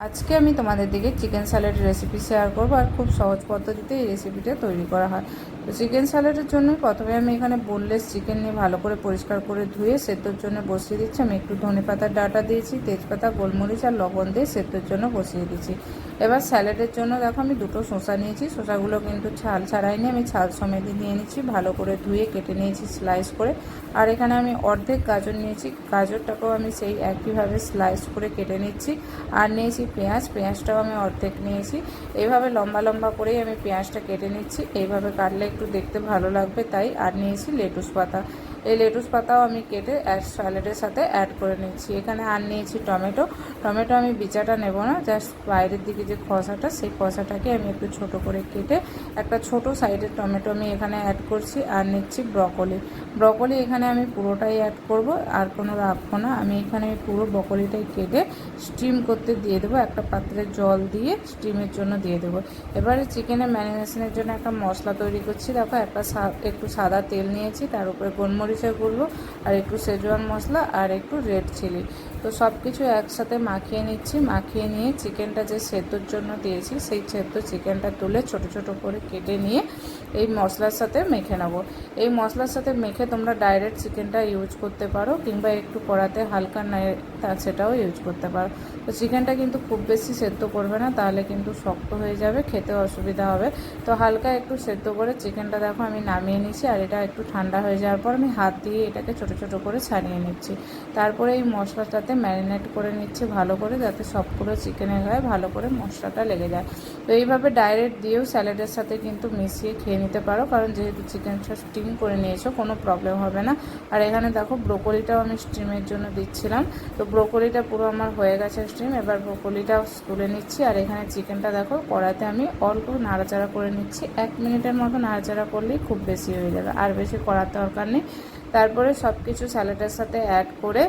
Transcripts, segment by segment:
আজকে আমি তোমাদের দিকে চিকেন স্যালাডের রেসিপি শেয়ার করবো আর খুব সহজ পদ্ধতিতে এই রেসিপিটা তৈরি করা হয়। তো চিকেন স্যালাডের জন্য প্রথমে আমি এখানে বোনলেস চিকেন নিয়ে ভালো করে পরিষ্কার করে ধুয়ে সেদ্ধর জন্য বসিয়ে দিচ্ছি। আমি একটু ধনেপাতার ডাঁটা দিয়েছি, তেজপাতা, গোলমরিচ আর লবণ দিয়ে সেদ্ধর জন্য বসিয়ে দিচ্ছি। এবার স্যালাডের জন্য দেখো আমি দুটো শসা নিয়েছি। শসাগুলো কিন্তু ছাল ছাড়াইনি, আমি ছাল সমেত নিয়ে নিচ্ছি। ভালো করে ধুয়ে কেটে নিয়েছি স্লাইস করে। আর এখানে আমি অর্ধেক গাজর নিয়েছি, গাজরটাকেও আমি সেই একইভাবে স্লাইস করে কেটে নিচ্ছি। আর নিয়েছি পেঁয়াজটাও আমি অর্ধেক নিয়েছি। এইভাবে লম্বা লম্বা করেই আমি পেঁয়াজটা কেটে নিচ্ছি। এইভাবে কাটলে একটু দেখতে ভালো লাগবে তাই। আর নিয়েছি লেটুস পাতা, এই লেটুস পাতাও আমি কেটে স্যালাডের সাথে অ্যাড করে নিচ্ছি। এখানে আর নিয়েছি টমেটো আমি বিচাটা নেব না, জাস্ট বাইরের দিকে যে খোসাটা সেই খোসাটাকে আমি একটু ছোট করে কেটে একটা ছোট সাইজের টমেটো আমি এখানে অ্যাড করছি। আর নিচ্ছি ব্রকলি এখানে আমি পুরোটাই অ্যাড করব, আর কোনো রাখবো না। আমি এখানে পুরো ব্রকলিটাই কেটে স্টিম করতে দিয়ে দেবো, একটা পাত্রে জল দিয়ে স্টিমের জন্য দিয়ে দেবো। এবারে চিকেনের ম্যারিনেশনের জন্য একটা মশলা তৈরি করছি। দেখো একটু সাদা তেল নিয়েছি, তার উপরে গোলমরিচের গুঁড়ো আর একটু শেজওয়ান মশলা আর একটু রেড চিলি। তো সব কিছু একসাথে মাখিয়ে নিচ্ছি। মাখিয়ে নিয়ে চিকেনটা যে সেদ্ধর জন্য দিয়েছি সেই সেদ্ধ চিকেনটা তুলে ছোট ছোট করে কেটে নিয়ে এই মশলার সাথে মেখে নেবো। এই মশলার সাথে মেখে তোমরা ডাইরেক্ট চিকেনটা ইউজ করতে পারো, কিংবা একটু কড়াতে হালকা সেটাও ইউজ করতে পারো। তো চিকেনটা কিন্তু খুব বেশি সেদ্ধ করবে না, তাহলে কিন্তু শক্ত হয়ে যাবে, খেতে অসুবিধা হবে। তো হালকা একটু সেদ্ধ করে চিকেনটা দেখো আমি নামিয়ে নিচ্ছি। আর এটা একটু ঠান্ডা হয়ে যাওয়ার পর আমি হাত দিয়ে এটাকে ছোট ছোট করে ছাড়িয়ে নিচ্ছি। তারপরে এই মশলাটাতে ম্যারিনেট করে নিচ্ছি ভালো করে, যাতে সবগুলো চিকেনের গায়ে ভালো করে মশলাটা লেগে যায়। তো এইভাবে ডাইরেক্ট দিয়েও স্যালাডের সাথে কিন্তু মিশিয়ে খেয়ে নিতে পারো, কারণ যেহেতু চিকেনটা স্টিম করে নিয়েছো কোনো প্রবলেম হবে না। আর এখানে দেখো ব্রোকলিটাও আমি স্টিমের জন্য দিচ্ছিলাম। তো ব্রোকলিটা পুরো আমার হয়ে গেছে স্টিম। এবার ব্রোকলিটাও তুলে নিচ্ছি। আর এখানে চিকেনটা দেখো কড়াইতে আমি অল্প নাড়াচাড়া করে নিচ্ছি। 1 মিনিটের মতো নাড়াচাড়া করলেই খুব বেশি হয়ে যাবে, আর বেশি করার দরকার নেই। তারপরে সব কিছু স্যালাডের সাথে অ্যাড করে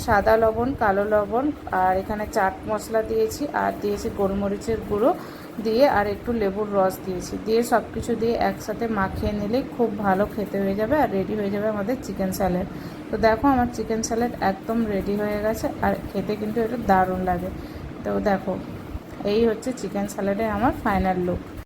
সাদা লবণ, কালো লবণ আর এখানে চাট মশলা দিয়েছি, আর দিয়েছি গোলমরিচের গুঁড়ো দিয়ে, আর একটু লেবুর রস দিয়েছি। দিয়ে সব কিছু দিয়ে একসাথে মাখিয়ে নিলেই খুব ভালো খেতে হয়ে যাবে, আর রেডি হয়ে যাবে আমাদের চিকেন স্যালাড। তো দেখো আমার চিকেন স্যালাড একদম রেডি হয়ে গেছে, আর খেতে কিন্তু এটা দারুণ লাগে। তো দেখো এই হচ্ছে চিকেন স্যালাডের আমার ফাইনাল লুক।